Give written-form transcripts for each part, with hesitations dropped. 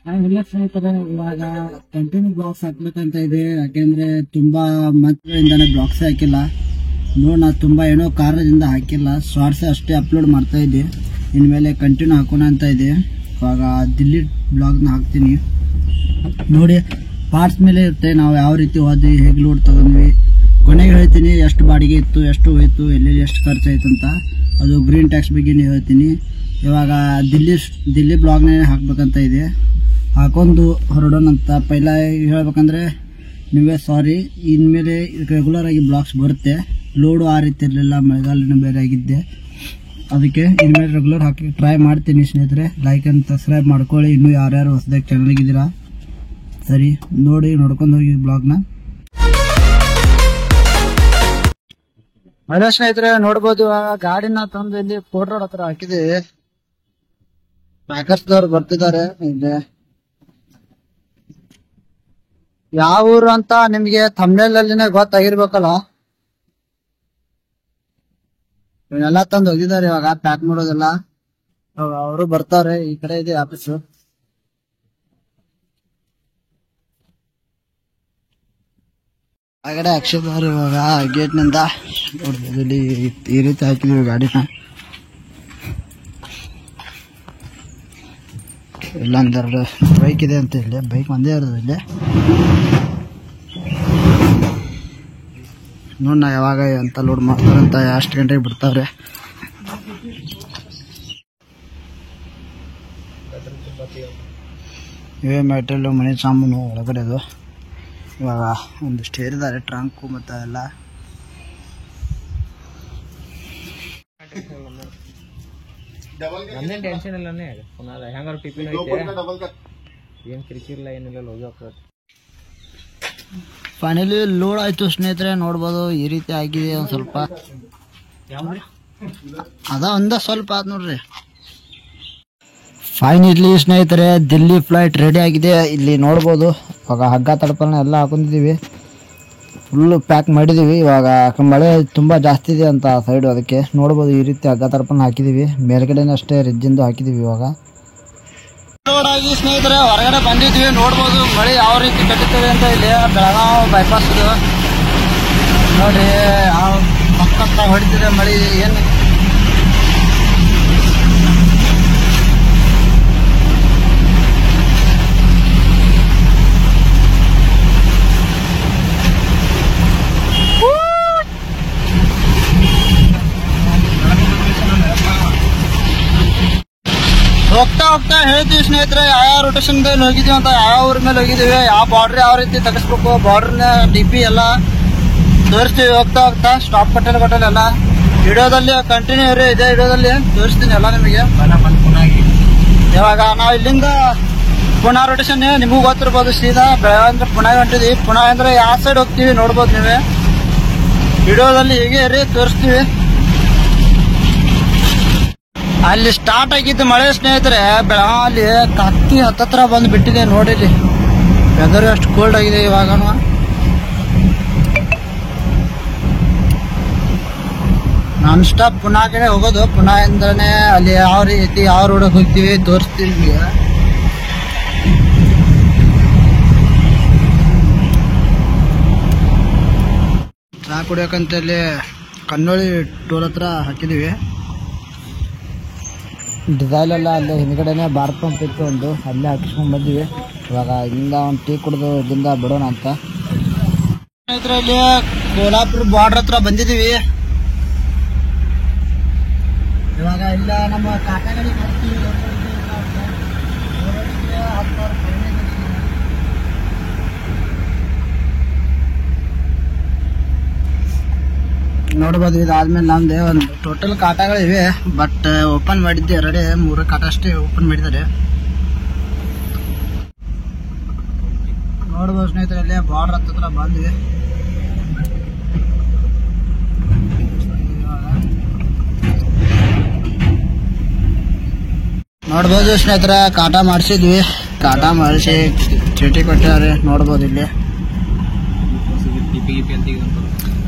ಇಲ್ಲ ಸ್ನೇಹಿತರೆ, ಇವಾಗ ಕಂಟಿನ್ಯೂ ಬ್ಲಾಗ್ಸ್ ಹಾಕ್ಬೇಕಂತ ಇದೆ. ಯಾಕೆಂದ್ರೆ ತುಂಬಾ ಮಂತ್ಗಳಿಂದಾನೆ ಬ್ಲಾಗ್ಸ್ ಹಾಕಿಲ್ಲ. ನಾ ತುಂಬಾ ಏನೋ ಕಾರಣದಿಂದ ಹಾಕಿಲ್ಲ, ಶಾರ್ಟ್ಸ್ ಅಷ್ಟೇ ಅಪ್ಲೋಡ್ ಮಾಡ್ತಾ ಇದ್ದೆ. ಇನ್ಮೇಲೆ ಕಂಟಿನ್ಯೂ ಹಾಕೋಣ ಅಂತ ಇದೆ. ಇವಾಗ ದಿಲ್ಲಿ ಬ್ಲಾಗ್ನ ಹಾಕ್ತೀನಿ ನೋಡಿ. ಪಾರ್ಟ್ಸ್ ಮೇಲೆ ಇರುತ್ತೆ, ನಾವು ಯಾವ ರೀತಿ ಹೋದ್ವಿ, ಹೇಗೆ ಲೋಡ್ ತಗೊಂಡ್ವಿ, ಕೊನೆಗೆ ಹೇಳ್ತೀನಿ ಎಷ್ಟು ಬಾಡಿಗೆ ಇತ್ತು, ಎಷ್ಟು ಹೋಯ್ತು, ಎಲ್ಲೆಲ್ಲಿ ಎಷ್ಟು ಖರ್ಚಾಯ್ತು ಅಂತ. ಅದು ಗ್ರೀನ್ ಟ್ಯಾಕ್ಸ್ ಬಗ್ಗೆ ಹೇಳ್ತೀನಿ. ಇವಾಗ ದಿಲ್ಲಿ ಬ್ಲಾಗ್ನೇ ಹಾಕ್ಬೇಕಂತ ಇದೆ. ಹಾಕೊಂಡು ಹೊರಡೋಣ ಅಂತ. ಪೈಲ ಹೇಳ್ಬೇಕಂದ್ರೆ ನೀವೇ ಸಾರಿ, ಇನ್ಮೇಲೆ ರೆಗ್ಯುಲರ್ ಆಗಿ ಬ್ಲಾಗ್ಸ್ ಬರುತ್ತೆ. ಲೋಡು ಆ ರೀತಿ ಇರಲಿಲ್ಲ, ಮಳೆಗಾಲನೂ ಬೇರೆ ಆಗಿದ್ದೆ. ಅದಕ್ಕೆ ಇನ್ಮೇಲೆ ರೆಗ್ಯುಲರ್ ಹಾಕಿ ಟ್ರೈ ಮಾಡ್ತೀನಿ ಸ್ನೇಹಿತರೆ. ಲೈಕ್ ಅಂಡ್ ಸಬ್ಸ್ಕ್ರೈಬ್ ಮಾಡ್ಕೊಳ್ಳಿ. ಇನ್ನೂ ಯಾರ್ಯಾರು ಹೊಸದಾಗಿ ಚಾನಲ್ಗಿದ್ದೀರಾ ಸರಿ ನೋಡ್ಕೊಂಡು ಹೋಗಿ ಬ್ಲಾಗ್ನ. ಹಲೋ ಸ್ನೇಹಿತರೆ, ನೋಡ್ಬೋದು ಗಾಡಿನ ತಂದು ಇಲ್ಲಿ ಕೋರ್ಟ್ ರೋಡ್ ಹತ್ರ ಹಾಕಿದ್ದೀವಿ. ಪ್ಯಾಕರ್ಸ್ದವ್ರು ಬರ್ತಿದ್ದಾರೆ. ಯಾವ ಊರು ಅಂತ ನಿಮ್ಗೆ ಥಂಬ್ನೇಲ್ ಅಲ್ಲಿನೇ ಗೊತ್ತಾಗಿರ್ಬೇಕಲ್ಲ. ಇವನ್ನೆಲ್ಲ ತಂದು ಹೋಗಿದ್ದಾರೆ. ಇವಾಗ ಪ್ಯಾಕ್ ಮಾಡೋದೆಲ್ಲ ಅವರು ಬರ್ತಾರೆ. ಈ ಕಡೆ ಇದೆ ಆಫೀಸು. ಆ ಕಡೆ ಅಕ್ಷಯದವ್ರು ಇವಾಗ ಗೇಟ್ ನಿಂದ ನೋಡ್ಬೋದು. ಇಲ್ಲಿ ಈ ರೀತಿ ಹಾಕಿದೀವಿ ಗಾಡಿನ. ಇಲ್ಲೊಂದೆರಡು ಬೈಕ್ ಇದೆ ಅಂತ ಇಲ್ಲಿ. ಬೈಕ್ ಒಂದೇ ಇರೋದು ಇಲ್ಲಿ. ನೋಡ ಯಾವಾಗ ಅಂತ ಲೋಡ್ ಮಾಡ್ತಾರಂತ, ಎಷ್ಟು ಗಂಟೆಗೆ ಬಿಡ್ತಾವ್ರೆ. ಇವೇ ಮೆಟೀರಿಯಲ್, ಮನೆ ಸಾಮಾನು ಒಳಗಡೆ ಅದು. ಇವಾಗ ಒಂದಿಷ್ಟು ಹೇರಿದ್ದಾರೆ, ಟ್ರಂಕು ಮತ್ತು ಎಲ್ಲ. ನಮ್ದೇನ್ ಟೆನ್ಷನ್ ಇಲ್ಲನೇ ಹೆಂಗಾರು ಟಿಫಿನ್ ಏನ್ ಕಿರಿಕಿರಿಲ್ಲ, ಏನಿಲ್ಲ, ಲೋಗಿ ಹೋಗ್ತದೆ. ಫೈನಲಿ ಲೋಡ್ ಆಯ್ತು ಸ್ನೇಹಿತರೆ. ನೋಡ್ಬೋದು ಈ ರೀತಿ ಆಗಿದೆ. ಒಂದ್ ಸ್ವಲ್ಪ ಒಂದ ಸ್ವಲ್ಪ ಆದ್ ನೋಡ್ರಿ. ಫೈನಲಿ ಸ್ನೇಹಿತರೆ, ದಿಲ್ಲಿ ಫ್ಲೈಟ್ ರೆಡಿ ಆಗಿದೆ. ಇಲ್ಲಿ ನೋಡ್ಬೋದು ಇವಾಗ ಹಗ್ಗ ತಡಪನ ಎಲ್ಲ ಹಾಕೊಂಡಿದೀವಿ. ಫುಲ್ ಪ್ಯಾಕ್ ಮಾಡಿದೀವಿ. ಇವಾಗ ಮಳೆ ತುಂಬಾ ಜಾಸ್ತಿ ಇದೆ ಅಂತ ಸೈಡ್, ಅದಕ್ಕೆ ನೋಡ್ಬೋದು ಈ ರೀತಿ ಹಗ್ಗ ತಡಪನ ಹಾಕಿದೀವಿ. ಮೇಲ್ಗಡೆನೇ ಅಷ್ಟೇ ರಿಜ್ಜಿಂದು ಹಾಕಿದೀವಿ. ಇವಾಗ ಲೋಡ್ ಆಗಿ ಸ್ನೇಹಿತರೆ ಹೊರಗಡೆ ಬಂದಿದ್ವಿ. ನೋಡ್ಬೋದು ಮಳೆ ಯಾವ ರೀತಿ ಕಟ್ಟುತ್ತದೆ ಅಂತ. ಇಲ್ಲಿ ಬೆಳಗಾವಿ ಬೈಪಾಸ್ ಇದು ನೋಡ್ರಿ, ಯಾವ ಪಕ್ಕ ಹೊಡಿತಿದೆ ಮಳೆ. ಏನು ಹೋಗ್ತಾ ಹೇಳ್ತೀವಿ ಸ್ನೇಹಿತರೆ, ಯಾವ ರೊಟೇಷನ್ ಮೇಲೆ ಹೋಗಿದೀವಿ ಅಂತ, ಯಾವ ಊರ ಮೇಲೆ ಹೋಗಿದೀವಿ, ಯಾವ ಬಾರ್ಡ್ರ್ ಯಾವ ರೀತಿ ತೆಗಿಸ್ಬೇಕು, ಬಾರ್ಡ್ರನ್ನ DP ಎಲ್ಲ ತೋರಿಸ್ತೀವಿ. ಹೋಗ್ತಾ ಸ್ಟಾಪ್ ಕಟ್ಟಲ್ ಎಲ್ಲ ವಿಡಿಯೋದಲ್ಲಿ ಕಂಟಿನ್ಯೂ ಇರಿ. ಇದೇ ವಿಡಿಯೋದಲ್ಲಿ ತೋರಿಸ್ತೀನಿ ಎಲ್ಲ ನಿಮಗೆ. ಇವಾಗ ನಾವು ಇಲ್ಲಿಂದ ಪುನಃ ರೊಟೇಷನ್ ನಿಮಗೂ ಗೊತ್ತಿರ್ಬೋದು. ಸೀದಾ ಬೆಳಗಾವಿ ಅಂದ್ರೆ ಪುಣೆ ಹೊಂಟಿದೀವಿ. ಪುಣೆ ಅಂದ್ರೆ ಯಾವ ಸೈಡ್ ಹೋಗ್ತೀವಿ ನೋಡ್ಬೋದು ನೀವೇ. ವಿಡಿಯೋದಲ್ಲಿ ಹೀಗೆ ಇರಿ, ತೋರಿಸ್ತೀವಿ. ಅಲ್ಲಿ ಸ್ಟಾರ್ಟ್ ಆಗಿದ್ದು ಮಳೆ ಸ್ನೇಹಿತರೆ. ಬೆಳಗಾವಿ ಕತ್ತಿ ಹತ್ತತ್ರ ಬಂದು ಬಿಟ್ಟಿದೆ ನೋಡಿರಿ. ವೆದರ್ ಎಷ್ಟು ಕೋಲ್ಡ್ ಆಗಿದೆ ಇವಾಗ. ನಾನ್ ಸ್ಟಾಪ್ ಪುನಃ ಕಡೆ ಹೋಗೋದು. ಪುನಃ ಇಂದನೇ ಅಲ್ಲಿ ಯಾವ ರೀತಿ ಯಾವ ರೋಡ್ ಹೋಗ್ತೀವಿ ತೋರಿಸ್ತೀವಿ ನಿಮಗೆ. ಚಹಾ ಕುಡಿಯೋಕಂತ ಇಲ್ಲಿ ಕನ್ನೋಳಿ ಟೋಲ್ ಹತ್ರ ಹಾಕಿದೀವಿ. ಡಿಸೈಲ್ ಎಲ್ಲ ಅಲ್ಲೇ ಹಿಂದ್ಗಡೆನೆ ಬಾರ್ ಪಂಪ್ ಇತ್ತು ಒಂದು, ಅಲ್ಲೇ ಹಾಕಿಸ್ಕೊಂಡ್ ಬಂದಿವಿ. ಇವಾಗ ಇಲ್ಲಿಂದ ಒಂದು ಟೀ ಕುಡಿದು ಇಲ್ಲಿಂದ ಬಿಡೋಣ ಅಂತ. ಇಲ್ಲಿ ಕೋಲ್ಹಾಪುರ ಬಾರ್ಡರ್ ಹತ್ರ ಬಂದಿದೀವಿ. ಇವಾಗ ಇಲ್ಲ ನಮ್ಮ ಕಾಕಾಗಡಿ ನೋಡ್ಬೋದು. ಇದಾದ್ಮೇಲೆ ನಮ್ದೇ ಒಂದು ಟೋಟಲ್ ಕಾಟಗಳಿವೆ, ಬಟ್ ಓಪನ್ ಮಾಡಿದ್ದೆ 2-3 ಕಾಟ ಅಷ್ಟೇ ಓಪನ್ ಮಾಡಿದ್ದಾರೆ. ನೋಡ್ಬೋದು ಸ್ನೇಹಿತರೆ, ಅಲ್ಲೇ ಬಾರ್ಡರ್ ಹತ್ರ ಬಂದ್ವಿ. ನೋಡ್ಬೋದು ಸ್ನೇಹಿತರೆ, ಕಾಟ ಮಾಡಿಸಿದ್ವಿ. ಕಾಟ ಮಾಡಿಸಿ ಚೀಟಿ ಕೊಟ್ಟಿದ್ದಾರೆ. ನೋಡ್ಬೋದು ಇಲ್ಲಿ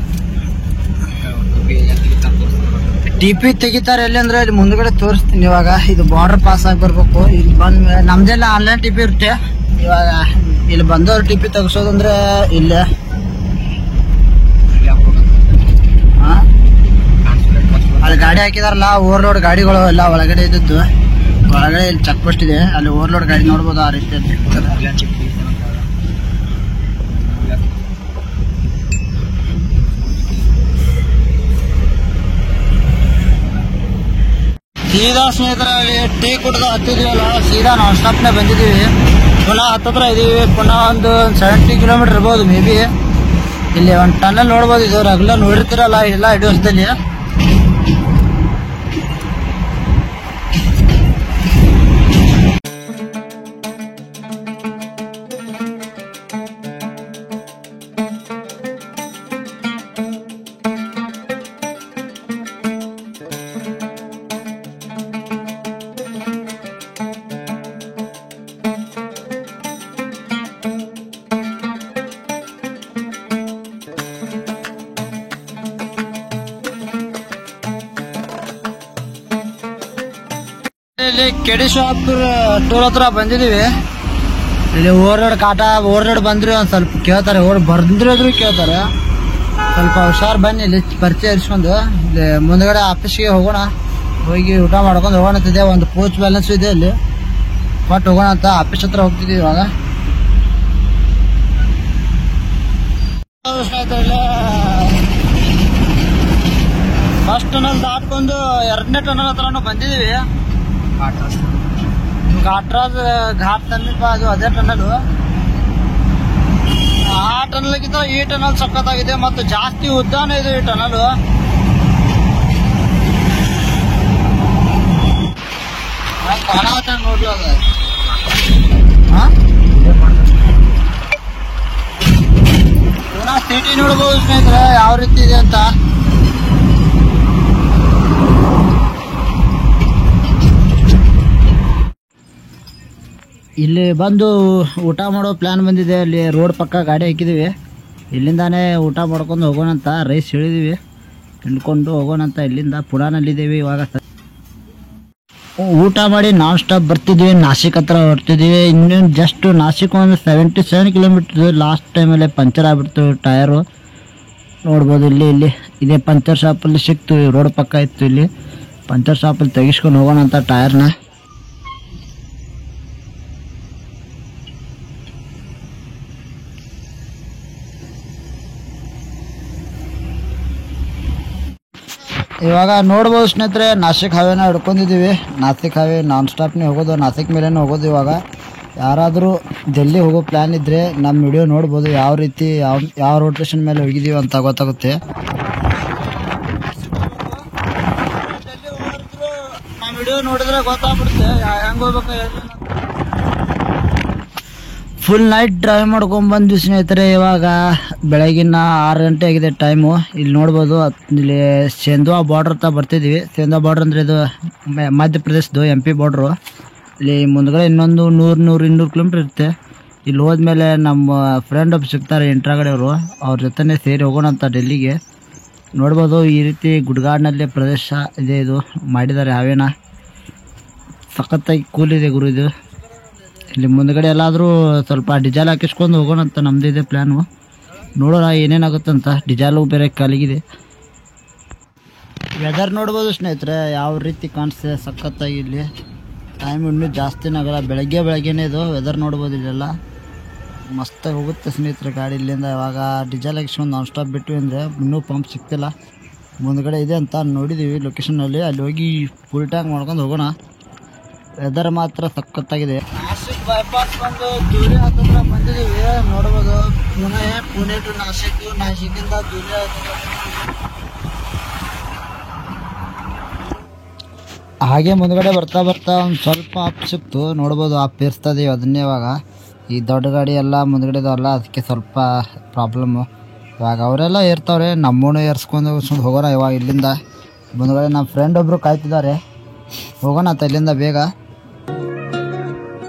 ಟಿಪಿ ತೆಗಿತಾರೆ ಎಲ್ಲಿ ಅಂದ್ರೆ ಇಲ್ಲಿ ಮುಂದ್ಗಡೆ ತೋರಿಸ್ತೀನಿ. ಇವಾಗ ಇದು ಬಾರ್ಡರ್ ಪಾಸ್ ಆಗಿ ಬರ್ಬೇಕು. ಇಲ್ಲಿ ಬಂದ್ಮೇಲೆ ನಮ್ದೆಲ್ಲ ಆನ್ಲೈನ್ ಟಿಪಿ ಇರುತ್ತೆ. ಇವಾಗ ಇಲ್ಲಿ ಬಂದವ್ರು ಟಿಪಿ ತೆಗಿಸೋದಂದ್ರೆ ಇಲ್ಲೇ ಅಲ್ಲಿ ಗಾಡಿ ಹಾಕಿದಾರಲ್ಲ ಓವರ್ಲೋಡ್ ಗಾಡಿಗಳು ಎಲ್ಲ ಒಳಗಡೆ ಇದ್ದದ್ದು. ಒಳಗಡೆ ಇಲ್ಲಿ ಚೆಕ್ ಪೋಸ್ಟ್ ಇದೆ, ಅಲ್ಲಿ ಓವರ್ಲೋಡ್ ಗಾಡಿ ನೋಡ್ಬೋದು. ಆ ರೀತಿ ಸೀದಾ ಸ್ನೇಹಿತರಲ್ಲಿ ಟೀ ಕುಡ್ದು ಹತ್ತಿದೀವಲ್ಲ, ಸೀದಾ ನಾನ್ ಸ್ಟಾಪ್ನೇ ಬಂದಿದ್ದೀವಿ. ಪುನಃ ಹತ್ತತ್ರ ಇದೀವಿ. ಪುನಃ ಒಂದು 70 ಕಿಲೋಮೀಟರ್ ಇರ್ಬೋದು ಮೇ ಬಿ. ಇಲ್ಲಿ ಒಂದು ಟನಲ್ ನೋಡ್ಬೋದು. ಇದು ರೆಗ್ಯುಲರ್ ನೋಡಿರ್ತೀರಲ್ಲ ಇಲ್ಲ ಇಡೀ ವರ್ಷದಲ್ಲಿ. ಇಲ್ಲಿ ಕೆಡಿ ಶಾಪ್ ಟೋಲ್ ಹತ್ರ ಬಂದಿದೀವಿ. ಇಲ್ಲಿ ಓವರ್ಲೋಡ್ ಓವರ್ಲೋಡ್ ಬಂದ್ರೆ ಒಂದ್ ಸ್ವಲ್ಪ ಕೇಳ್ತಾರೆ, ಬಂದ್ರೂ ಕೇಳ್ತಾರೆ. ಸ್ವಲ್ಪ ಹುಷಾರ್ ಬನ್ನಿ. ಇಲ್ಲಿ ಪರಿಚಯ ಇರಿಸ್ಕೊಂಡು ಇಲ್ಲಿ ಮುಂದ್ಗಡೆ ಆಫೀಸ್ಗೆ ಹೋಗೋಣ. ಹೋಗಿ ಊಟ ಮಾಡ್ಕೊಂಡು ಹೋಗೋಣ ಅಂತಿದೆ. ಒಂದು ಪೋಸ್ಟ್ ಬ್ಯಾಲೆನ್ಸ್ ಇದೆ ಇಲ್ಲಿ ಕೊಟ್ಟು ಹೋಗೋಣ ಅಂತ ಆಫೀಸ್ ಹತ್ರ ಹೋಗ್ತಿದೀವಿ. ಇವಾಗ ಫಸ್ಟ್ ಟನಲ್ ದಾಟ್ಕೊಂಡು 2ನೇ ಟನಲ್ ಹತ್ರನೂ ಬಂದಿದೀವಿ. ಘಾಟ್ರಾಜ್ ಘಾಟ್ ಸಮೀಪ ಅದು ಅದೇ ಟನಲ್. ಆ ಟನಲ್ಗಿಂತ ಈ ಟನಲ್ ಸಖತ್ತಾಗಿದೆ ಮತ್ತು ಜಾಸ್ತಿ ಉದ್ದಾನ ಇದೆ ಈ ಟನಲ್. ನೋಡ್ಲಿ ಅದ ಪುನಃ ಸಿಟಿ ನೋಡ್ಬೋದು ಸ್ನೇಹಿತರೆ ಯಾವ ರೀತಿ ಇದೆ ಅಂತ. ಇಲ್ಲಿ ಬಂದು ಊಟ ಮಾಡೋ ಪ್ಲಾನ್ ಬಂದಿದೆ. ಅಲ್ಲಿ ರೋಡ್ ಪಕ್ಕ ಗಾಡಿ ಹಾಕಿದೀವಿ. ಇಲ್ಲಿಂದಾನೇ ಊಟ ಮಾಡ್ಕೊಂಡು ಹೋಗೋಣ ಅಂತ ರೈಸ್ ಹೇಳಿದೀವಿ. ತಿನ್ಕೊಂಡು ಹೋಗೋಣ ಅಂತ ಇಲ್ಲಿಂದ ಪುಣಾನಲ್ಲಿದ್ದೀವಿ. ಇವಾಗ ಊಟ ಮಾಡಿ ನಾನ್ ಸ್ಟಾಪ್ ಬರ್ತಿದ್ವಿ. ನಾಸಿಕ್ ಹತ್ರ ಹೊರ್ತಿದ್ವಿ. ಇನ್ನೇನು ಜಸ್ಟ್ ನಾಸಿಕ್ ಒಂದು 77 ಕಿಲೋಮೀಟರ್. ಲಾಸ್ಟ್ ಟೈಮಲ್ಲಿ ಪಂಚರ್ ಆಗ್ಬಿಡ್ತು ಟಯರು. ನೋಡ್ಬೋದು ಇಲ್ಲಿ ಇದೇ ಪಂಚರ್ ಶಾಪಲ್ಲಿ ಸಿಕ್ತು. ರೋಡ್ ಪಕ್ಕ ಇತ್ತು. ಇಲ್ಲಿ ಪಂಚರ್ ಶಾಪಲ್ಲಿ ತೆಗಿಸ್ಕೊಂಡು ಹೋಗೋಣ ಅಂತ ಟಯರ್ನ. ಇವಾಗ ನೋಡ್ಬೋದು ಸ್ನೇಹಿತರೆ ನಾಸಿಕ್ ಹಾವೇನ ಹಿಡ್ಕೊಂಡಿದ್ದೀವಿ. ನಾಸಿಕ್ ಹಾವೇ ನಾನ್ ಸ್ಟಾಪ್ನೇ ಹೋಗೋದು, ನಾಸಿಕ್ ಮೇಲೇ ಹೋಗೋದು. ಇವಾಗ ಯಾರಾದರೂ ಡೆಲ್ಲಿ ಹೋಗೋ ಪ್ಲ್ಯಾನ್ ಇದ್ದರೆ ನಮ್ಮ ವಿಡಿಯೋ ನೋಡ್ಬೋದು. ಯಾವ ರೀತಿ ಯಾವ ರೋಡ್ ಸ್ಟೇಷನ್ ಮೇಲೆ ಹೋಗಿದ್ದೀವಿ ಅಂತ ಗೊತ್ತಾಗುತ್ತೆ. ನಮ್ಮ ವಿಡಿಯೋ ನೋಡಿದ್ರೆ ಗೊತ್ತಾಗ್ಬಿಡುತ್ತೆ ಹೆಂಗೆ ಹೋಗ್ಬೇಕು. ಫುಲ್ ನೈಟ್ ಡ್ರೈವ್ ಮಾಡ್ಕೊಂಡ್ಬಂದ್ವಿ ಸ್ನೇಹಿತರೆ. ಇವಾಗ ಬೆಳಗಿನ 6 ಗಂಟೆ ಆಗಿದೆ ಟೈಮು. ಇಲ್ಲಿ ನೋಡ್ಬೋದು ಇಲ್ಲಿ ಸೇಂದ್ವಾ ಬಾರ್ಡ್ರ್ ಹತ್ರ ಬರ್ತಿದ್ದೀವಿ. ಸೇಂದ್ವಾ ಬಾರ್ಡ್ರ್ ಅಂದರೆ ಇದು ಮಧ್ಯಪ್ರದೇಶದ್ದು MP ಬಾರ್ಡ್ರು. ಇಲ್ಲಿ ಮುಂದ್ಗಡೆ ಇನ್ನೊಂದು 100-200 ಕಿಲೋಮೀಟ್ರ್ ಇರುತ್ತೆ. ಇಲ್ಲಿ ಹೋದ್ಮೇಲೆ ನಮ್ಮ ಫ್ರೆಂಡ್ ಒಬ್ಬ ಸಿಗ್ತಾರೆ ಇಂಟ್ರಾಗಡೆ ಅವರು. ಅವ್ರ ಜೊತೆನೇ ಸೇರಿ ಹೋಗೋಣ ಅಂತ ಡೆಲ್ಲಿಗೆ. ನೋಡ್ಬೋದು ಈ ರೀತಿ ಗುಡ್ಗಾಡ್ನಲ್ಲಿ ಪ್ರದೇಶ ಇದೆ. ಇದು ಮಾಡಿದ್ದಾರೆ ಹಾವೇನ. ಸಖತ್ತಾಗಿ ಕೂಲಿದೆ ಗುರು ಇದು. ಇಲ್ಲಿ ಮುಂದ್ಗಡೆ ಎಲ್ಲಾದರೂ ಸ್ವಲ್ಪ ಡಿಜಾಲ್ ಹಾಕಿಸ್ಕೊಂಡು ಹೋಗೋಣ ಅಂತ ನಮ್ಮದಿದೆ ಪ್ಲ್ಯಾನು. ನೋಡೋಣ ಏನೇನಾಗುತ್ತಂತ. ಡಿಜಾಲು ಬೇರೆ ಖಾಲಿಗಿದೆ. ವೆದರ್ ನೋಡ್ಬೋದು ಸ್ನೇಹಿತರೆ ಯಾವ ರೀತಿ ಕಾಣಿಸ್ತಿದೆ ಸಖತ್ತಾಗಿ. ಇಲ್ಲಿ ಟೈಮ್ ಇನ್ನೂ ಜಾಸ್ತಿನೇ ಆಗಲ್ಲ. ಬೆಳಗ್ಗೆನೇ ಇದು ವೆದರ್ ನೋಡ್ಬೋದು. ಇಲ್ಲೆಲ್ಲ ಮಸ್ತಾಗಿ ಹೋಗುತ್ತೆ ಸ್ನೇಹಿತರೆ ಗಾಡಿ ಇಲ್ಲಿಂದ. ಇವಾಗ ಡಿಜಾಲ್ ಹಾಕಿಸ್ಕೊಂಡು ನಾನ್ ಸ್ಟಾಪ್ ಬಿಟ್ವಿ ಅಂದರೆ ಇನ್ನೂ ಪಂಪ್ ಸಿಗ್ತಿಲ್ಲ. ಮುಂದ್ಗಡೆ ಇದೆ ಅಂತ ನೋಡಿದ್ದೀವಿ ಲೊಕೇಶನಲ್ಲಿ. ಅಲ್ಲಿ ಹೋಗಿ ಫುಲ್ ಟ್ಯಾಂಕ್ ಮಾಡ್ಕೊಂಡು ಹೋಗೋಣ. ವೆದರ್ ಮಾತ್ರ ಸಖತ್ತಾಗಿದೆ. ನಾಸಿಕ್ ಬೈಪಾಸ್ ಬಂದು ದೂರಿ ಹತ್ತಿರ ಬಂದಿದ್ದೀವಿ. ನೋಡ್ಬೋದು ಪುಣೆ ಟು ನಾಸಿಕ್, ನಾಸಿಕಿಂದ ದೂರಿ ಹಾಗೆ ಮುಂದ್ಗಡೆ ಬರ್ತಾ ಒಂದು ಸ್ವಲ್ಪ ಆಪ್ ಸಿಕ್ತು. ನೋಡ್ಬೋದು ಆಪ್ ಏರಿಸ್ತಾ ಇದೀವಿ ಅದನ್ನೇ. ಇವಾಗ ಈ ದೊಡ್ಡ ಗಾಡಿ ಎಲ್ಲ ಮುಂದ್ಗಡೆದವಲ್ಲ, ಅದಕ್ಕೆ ಸ್ವಲ್ಪ ಪ್ರಾಬ್ಲಮ್ಮು. ಇವಾಗ ಅವರೆಲ್ಲ ಏರ್ತಾವ್ರೆ, ನಮ್ಮೂ ಏರ್ಸ್ಕೊಂಡು ಹೋಗೋಣ. ಇವಾಗ ಇಲ್ಲಿಂದ ಮುಂದ್ಗಡೆ ನಮ್ಮ ಫ್ರೆಂಡ್ ಒಬ್ಬರು ಕಾಯ್ತಿದ್ದಾರೆ. ಹೋಗೋಣ ಅಂತ ಇಲ್ಲಿಂದ ಬೇಗ.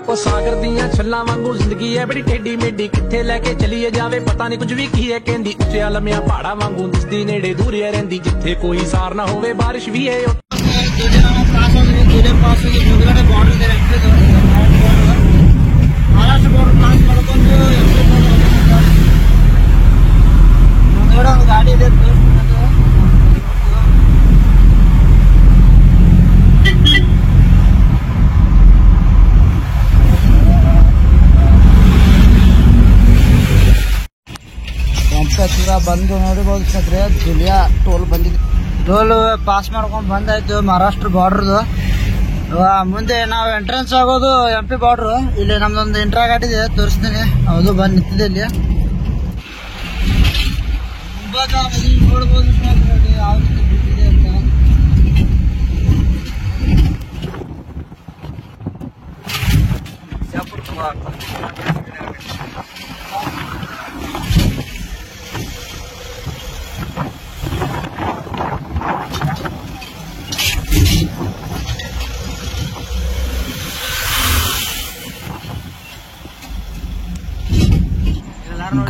ਉਹ ਸਾਗਰ ਦੀਆਂ ਛੱਲਾਂ ਵਾਂਗੂ ਜ਼ਿੰਦਗੀ ਹੈ ਬੜੀ ਟੇਢੀ ਮੇਢੀ ਕਿੱਥੇ ਲੈ ਕੇ ਚਲੀਏ ਜਾਵੇ ਪਤਾ ਨਹੀਂ ਕੁਝ ਵੀ ਕੀ ਹੈ ਕਹਿੰਦੀ ਉੱਚਿਆ ਲੰਮਿਆਂ ਪਹਾੜਾਂ ਵਾਂਗੂ ਦਿਸਦੀ ਨੇੜੇ ਦੂਰੇ ਰਹਿੰਦੀ ਜਿੱਥੇ ਕੋਈ ਸਾਰ ਨਾ ਹੋਵੇ ਬਾਰਿਸ਼ ਵੀ ਹੈ ಮಹಾರಾಷ್ಟ್ರ ಬಾರ್ಡರ್ ಕ್ರಾಸ್ ಮಾಡ್ಕೊಂಡು ಮುಂದ್ಗಡೆ ಒಂದು ಗಾಡಿ ಇದೆ ಹತ್ತಿರ ಬಂದು ನೋಡಿಬಹುದು ಸ್ನೇಹಿತರೆ ದುಲಿಯಾ ಟೋಲ್ ಬಂದಿದೆ ಟೋಲ್ ಪಾಸ್ ಮಾಡ್ಕೊಂಡು ಬಂದಾಯ್ತು ಮಹಾರಾಷ್ಟ್ರ ಬಾರ್ಡ್ರದು ಮುಂದೆ ನಾವು ಎಂಟ್ರೆನ್ಸ್ ಆಗೋದು MP ಬಾರ್ಡ್ರು ಇಲ್ಲಿ ನಮ್ದೊಂದು ಇಂಟ್ರಾ ಗಾಡಿ ಇದೆ ತೋರಿಸ್ತೀನಿ ಅದು ಬಂದು ನಿಂತಿದೆ ಇಲ್ಲಿ ನೋಡ್ಬೋದು ಯಾವ ರೀತಿ ಬಿಟ್ಟಿದೆ ಅಂತ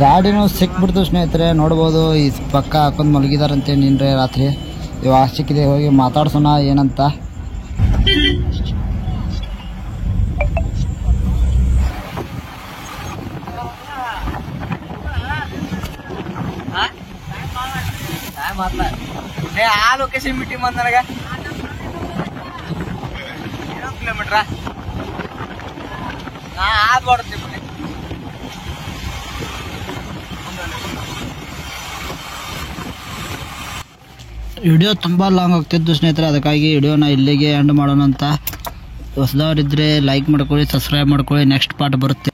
ಗಾಡಿನೂ ಸಿಕ್ಬಿಡ್ತು ಸ್ನೇಹಿತರೆ ನೋಡ್ಬೋದು ಈ ಪಕ್ಕ ಹಾಕೊಂಡು ಮಲಗಿದಾರಂತೆ ನಿನ್ರೆ ರಾತ್ರಿ ಇವಾಗ ಸಿಕ್ಕಿದೆ ಹೋಗಿ ಮಾತಾಡ್ಸೋಣ ಏನಂತ ಆ ಲೊಕೇಶನ್ ಮೀಟಿಂಗ್ ಬಂದ ನನಗ ಕಿಲೋಮೀಟ್ರ ಆದ್ ಬರುತ್ತೆ ವಿಡಿಯೋ ತುಂಬ ಲಾಂಗ್ ಆಗ್ತಿದ್ದು ಸ್ನೇಹಿತರೆ ಅದಕ್ಕಾಗಿ ವಿಡಿಯೋನ ಇಲ್ಲಿಗೆ ಎಂಡ್ ಮಾಡೋಣ ಅಂತ ಹೊಸದವರಿದ್ದರೆ ಲೈಕ್ ಮಾಡ್ಕೊಳ್ಳಿ ಸಬ್ಸ್ಕ್ರೈಬ್ ಮಾಡ್ಕೊಳ್ಳಿ ನೆಕ್ಸ್ಟ್ ಪಾರ್ಟ್ ಬರುತ್ತೆ